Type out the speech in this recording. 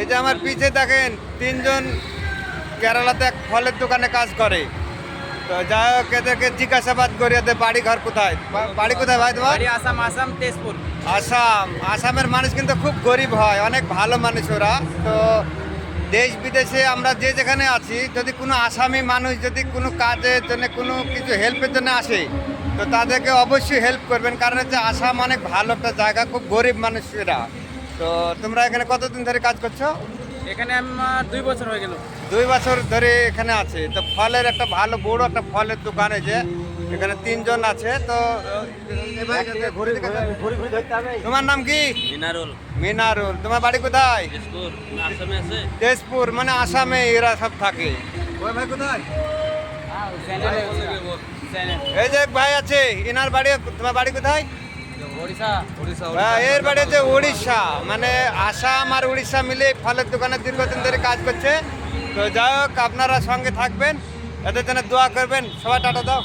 এই যে আমার পিছে দেখেন তিনজন কেরালাতে এক ফলের দোকানে কাজ করে। তো যাই হোক এদেরকে জিজ্ঞাসাবাদ করি এদের বাড়ি ঘর কোথায়, বাড়ি কোথায় ভাই তোমার? বাড়ি আসাম, আসাম তেজপুর। আসাম। আসামের মানুষ কিন্তু খুব গরিব হয়, অনেক ভালো মানুষ ওরা। তো দেশ বিদেশে আমরা যে যেখানে আছি, যদি কোনো আসামি মানুষ যদি কোনো কাজের জন্য কোনো কিছু হেল্পের জন্য আসে, তো তাদেরকে অবশ্যই হেল্প করবেন, কারণ হচ্ছে আসাম অনেক ভালো একটা জায়গা, খুব গরিব মানুষেরা। তো তোমরা এখানে কতদিন ধরে কাজ করছো? এখানে আমার 2 বছর হয়ে গেল। 2 বছর ধরে এখানে আছে। তো ফলের একটা ভালো বড় একটা ফলের দোকান যে এখানে তিনজন আছে। তো তোমার নাম কি? মিনারুল। মিনারুল। তোমার বাড়ি কোথায়? তেজপুর। আসামে আছে। তেজপুর, মানে আসামে এরা সব থাকে। ওই ভাই কোথায়? এই যে এক ভাই আছে, এনার বাড়ি, তোমার বাড়ি কোথায়? ওড়িশা। এর বাড়ি হচ্ছে উড়িষ্যা, মানে আসাম আর উড়িষ্যা মিলে এই ফলের দোকানে দীর্ঘদিন ধরে কাজ করছে। তো যাই হোক আপনারা সঙ্গে থাকবেন, এদের জন্য দোয়া করবেন। সবাই টাটা দাও।